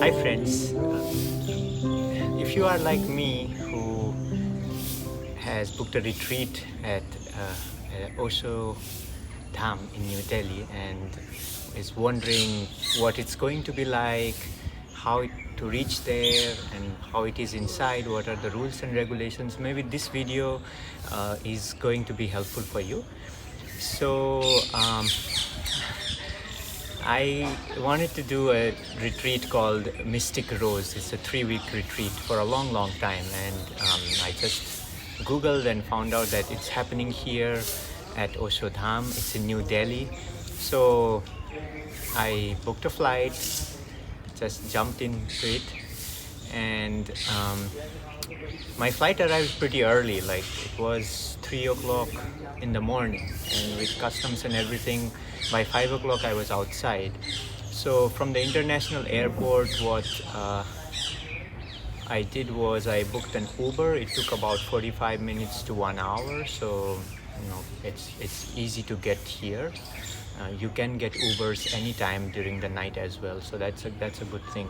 Hi friends, if you are like me who has booked a retreat at Osho Dham in New Delhi and is wondering what it's going to be like, to reach there and how it is inside, what are the rules and regulations, maybe this video is going to be helpful for you. So I wanted to do a retreat called Mystic Rose. It's a 3-week retreat for a long time, and I just googled and found out that it's happening here at Osho Dham. It's in New Delhi. So I booked a flight, just jumped into it, and my flight arrived pretty early, like it was 3 o'clock in the morning, and with customs and everything, by 5 o'clock I was outside. So from the international airport, what I did was I booked an Uber. It took about 45 minutes to 1 hour, so it's easy to get here. You can get Ubers anytime during the night as well, so that's a good thing.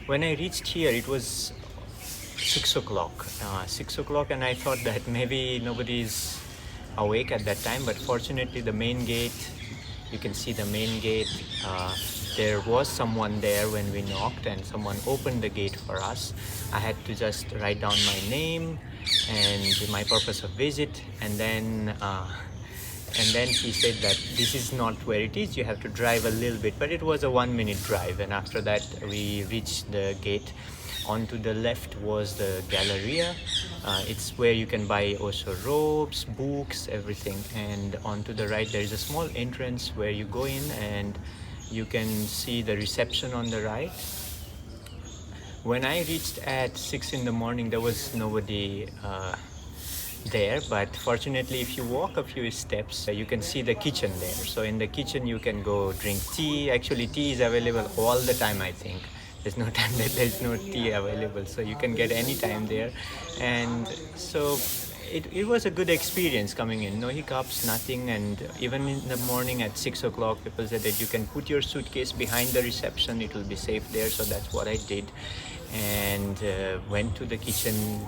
When I reached here, it was 6 o'clock. 6 o'clock, and I thought that maybe nobody's awake at that time, but fortunately the main gate, you can see the main gate, there was someone there when we knocked, and someone opened the gate for us. I had to just write down my name and my purpose of visit, and then he said that this is not where it is, you have to drive a little bit, but it was a 1-minute drive, and after that we reached the gate. On to the left was the Galleria. It's where you can buy Osho robes, books, everything. And on to the right there is a small entrance where you go in and you can see the reception on the right. When I reached at 6 in the morning, there was nobody there, but fortunately if you walk a few steps, you can see the kitchen there. So in the kitchen you can go drink tea. Actually tea is available all the time, I think. There's no time that there's no tea available, so you can get any time there. And so it was a good experience coming in, no hiccups, nothing. And even in the morning at 6 o'clock, people said that you can put your suitcase behind the reception, it will be safe there. So that's what I did, and went to the kitchen,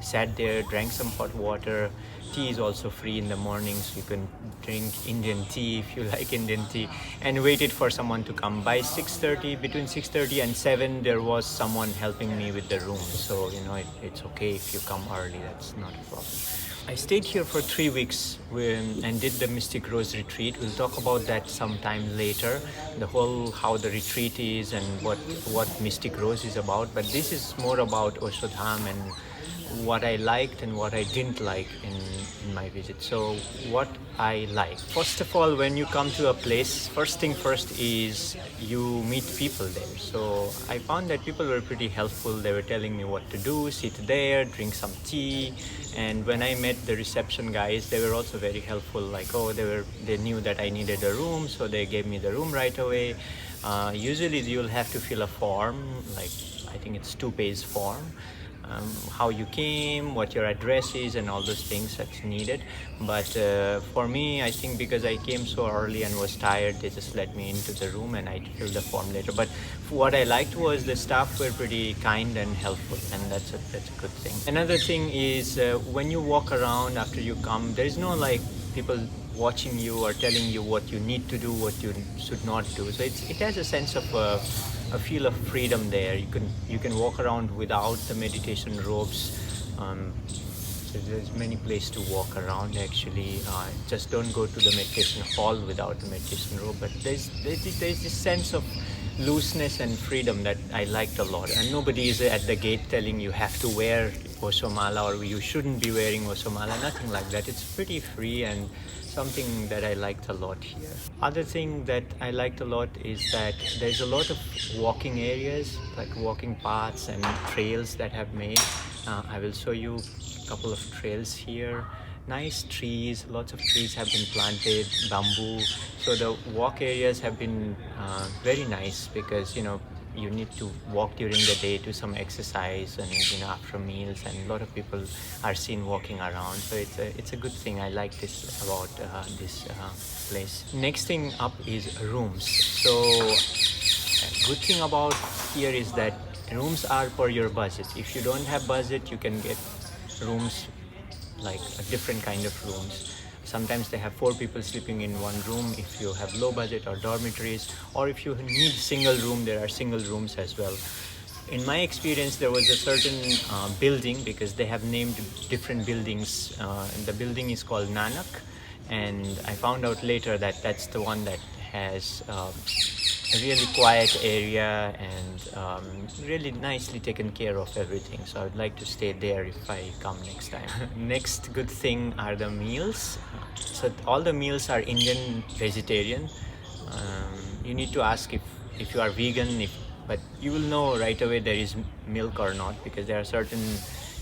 sat there, drank some hot water. Tea is also free in the morning, so you can drink Indian tea if you like Indian tea, and waited for someone to come. By 6:30, between 6:30 and 7, there was someone helping me with the room. So it's okay if you come early, that's not a problem. I stayed here for 3 weeks and did the Mystic Rose retreat. We'll talk about that sometime later, how the retreat is and what Mystic Rose is about. But this is more about Osho Dham and what I liked and what I didn't like in my visit. So what I like, first of all, when you come to a place, first thing first is you meet people there. So I found that people were pretty helpful. They were telling me what to do, sit there, drink some tea. And when I met the reception guys, they were also very helpful. Like, they knew that I needed a room, so they gave me the room right away. Usually you'll have to fill a form, like I think it's 2-page form. How you came, what your address is, and all those things that's needed. But for me, I think because I came so early and was tired, they just let me into the room and I filled the form later. But what I liked was the staff were pretty kind and helpful, and that's a good thing. Another thing is when you walk around after you come, there is no like people watching you or telling you what you need to do, what you should not do. So it has a sense of a feel of freedom there. You can walk around without the meditation robes. So there's many places to walk around actually. Just don't go to the meditation hall without the meditation robe. But there's this sense of looseness and freedom that I liked a lot. And nobody is at the gate telling you have to wear Osho Mala or you shouldn't be wearing Osho Mala, nothing like that. It's pretty free and something that I liked a lot here. Other thing that I liked a lot is that there's a lot of walking areas, like walking paths and trails that have made. I will show you a couple of trails here. Nice trees, lots of trees have been planted, bamboo. So the walk areas have been very nice because you need to walk during the day, do some exercise, and after meals, and a lot of people are seen walking around. So it's a good thing. I like this about this place. Next thing up is rooms. So good thing about here is that rooms are per your budget. If you don't have budget, you can get rooms like a different kind of rooms. Sometimes they have 4 people sleeping in one room if you have low budget, or dormitories, or if you need single room, there are single rooms as well. In my experience, there was a certain building, because they have named different buildings. The building is called Nanak, and I found out later that that's the one that has a really quiet area and really nicely taken care of everything. So I would like to stay there if I come next time. Next good thing are the meals. So all the meals are Indian vegetarian. You need to ask if you are vegan, but you will know right away there is milk or not, because there are certain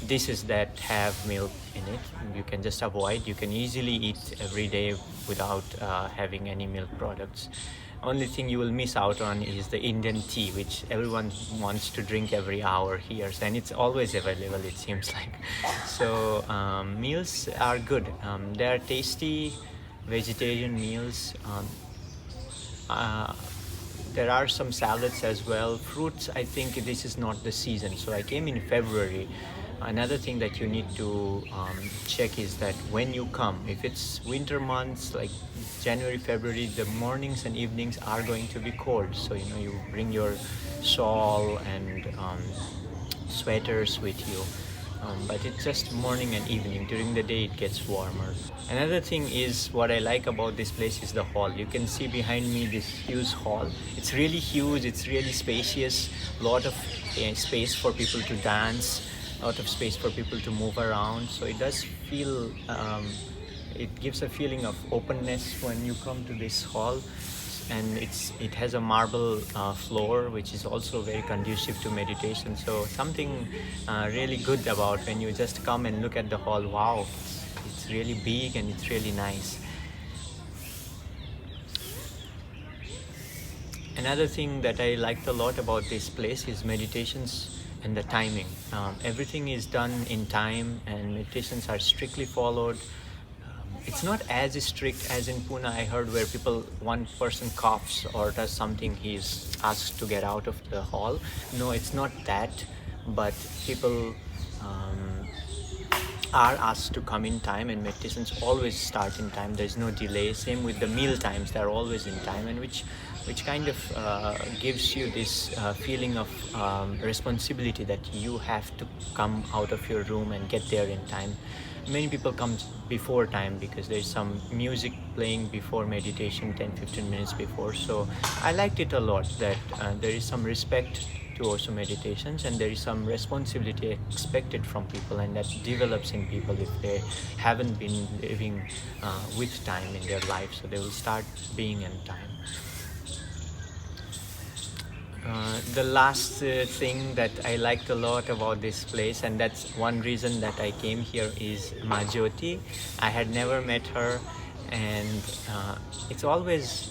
dishes that have milk in it. You can just avoid. You can easily eat every day without having any milk products. Only thing you will miss out on is the Indian tea, which everyone wants to drink every hour here, and it's always available, it seems like. So meals are good. They are tasty vegetarian meals. There are some salads as well. Fruits, I think this is not the season. So I came in February. Another thing that you need to check is that when you come, if it's winter months like January, February, the mornings and evenings are going to be cold. So you bring your shawl and sweaters with you. But it's just morning and evening. During the day it gets warmer. Another thing is, what I like about this place is the hall. You can see behind me this huge hall. It's really huge, it's really spacious, a lot of space for people to dance, a lot of space for people to move around. So it does feel, it gives a feeling of openness when you come to this hall. And it has a marble floor, which is also very conducive to meditation. So something really good about when you just come and look at the hall. Wow, it's really big and it's really nice. Another thing that I liked a lot about this place is meditations and the timing. Everything is done in time, and meditations are strictly followed. It's not as strict as in Pune, I heard, where one person coughs or does something, he's asked to get out of the hall. No, it's not that, but people are asked to come in time, and meditations always start in time. There's no delay. Same with the meal times, they're always in time, and which kind of gives you this feeling of responsibility that you have to come out of your room and get there in time. Many people come before time because there's some music playing before meditation, 10-15 minutes before. So I liked it a lot that there is some respect to Osho meditations, and there is some responsibility expected from people, and that develops in people if they haven't been living with time in their life. So they will start being in time. The last thing that I liked a lot about this place, and that's one reason that I came here, is Majyoti. I had never met her, and it's always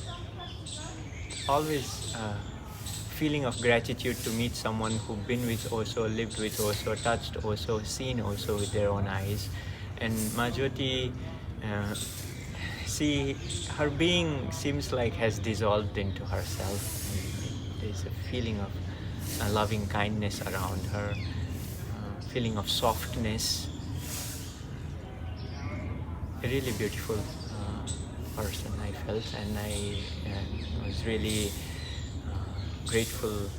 feeling of gratitude to meet someone who've been with Osho, lived with Osho, touched Osho, seen Osho with their own eyes. And Majyoti, her being seems like has dissolved into herself. There's a feeling of loving kindness around her, feeling of softness. A really beautiful person I felt, and I was really grateful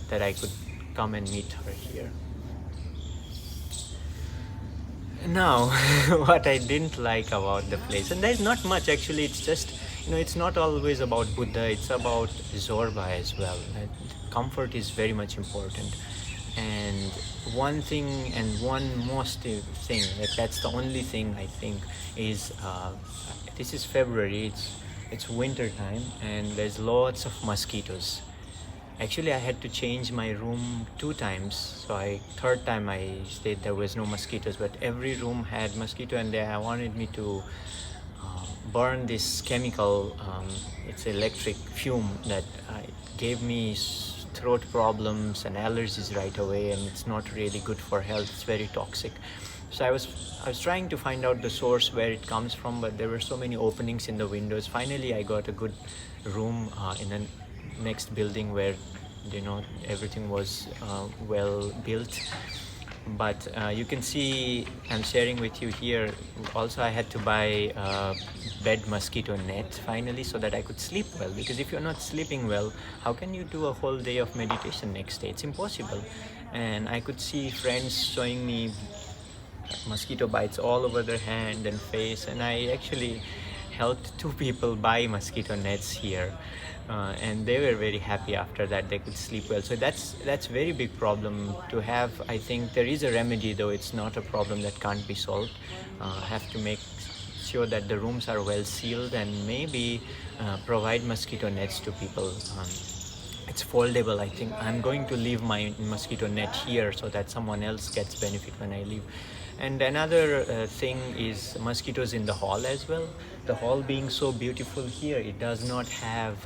that I could come and meet her here. Now, what I didn't like about the place, and there's not much actually, it's just, it's not always about Buddha, it's about Zorba as well. Comfort is very much important. And one thing, and one most thing, that's the only thing I think, is this is February, it's winter time, and there's lots of mosquitoes. Actually, I had to change my room 2 times. So third time I stayed, there was no mosquitoes, but every room had mosquito, and they wanted me to burn this chemical. It's electric fume that gave me throat problems and allergies right away, and it's not really good for health. It's very toxic. So I was trying to find out the source where it comes from, but there were so many openings in the windows. Finally, I got a good room in the next building where everything was well built. But you can see I'm sharing with you here. Also, I had to buy a bed mosquito net finally, so that I could sleep well, because if you're not sleeping well, how can you do a whole day of meditation next day? It's impossible. And I could see friends showing me mosquito bites all over their hand and face, and I actually helped 2 people buy mosquito nets here, and they were very happy after that. They could sleep well. So that's very big problem to have. I think there is a remedy, though it's not a problem that can't be solved. Have to make sure that the rooms are well sealed, and maybe provide mosquito nets to people. It's foldable. I think I'm going to leave my mosquito net here so that someone else gets benefit when I leave. And another thing is mosquitoes in the hall as well. The hall being so beautiful here, it does not have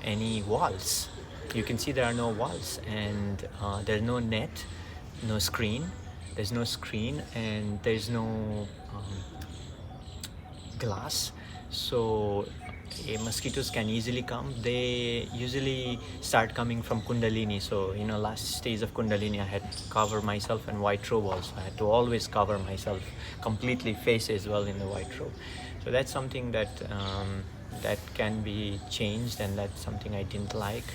any walls. You can see there are no walls, and there's no net, no screen. There's no screen, and there's no glass. So mosquitoes can easily come. They usually start coming from Kundalini. So last stage of Kundalini, I had to cover myself in white robe also. I had to always cover myself completely, face as well, in the white robe. So that's something that that can be changed, and that's something I didn't like.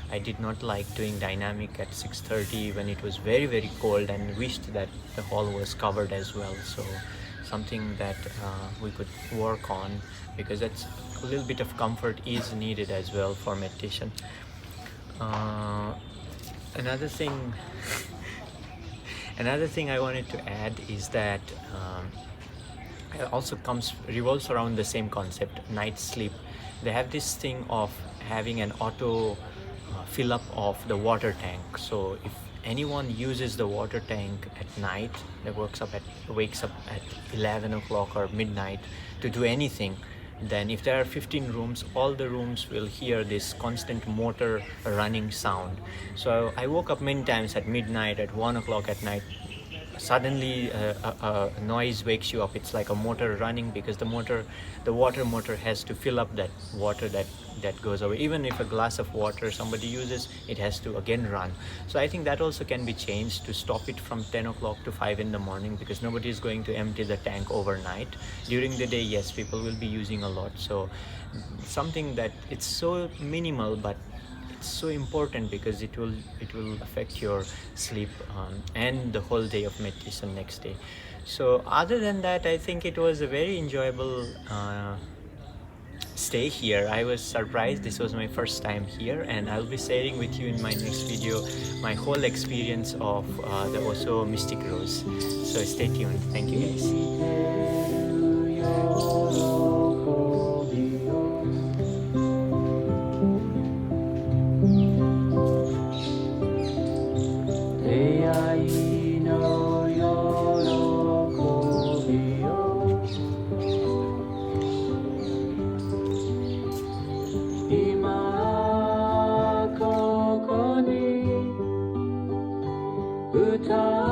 I did not like doing dynamic at 6:30 when it was very, very cold, and wished that the hall was covered as well. So something that we could work on, because that's a little bit of comfort is needed as well for meditation. Another thing I wanted to add is that it also revolves around the same concept, night sleep. They have this thing of having an auto fill up of the water tank. So if anyone uses the water tank at night, that wakes up at 11 o'clock or midnight to do anything, then if there are 15 rooms, all the rooms will hear this constant motor running sound. So I woke up many times at midnight, at 1 o'clock at night. Suddenly a noise wakes you up. It's like a motor running, because the water motor has to fill up that water that goes away. Even if a glass of water somebody uses, it has to again run. So I think that also can be changed to stop it from 10 o'clock to 5 in the morning, because nobody is going to empty the tank overnight. During the day, yes, people will be using a lot. So something that it's so minimal, but it's so important, because it will affect your sleep and the whole day of meditation next day. So other than that, I think it was a very enjoyable stay here. I was surprised. This was my first time here, and I'll be sharing with you in my next video my whole experience of the Osho Mystic Rose. So stay tuned. Thank you, guys. Utah.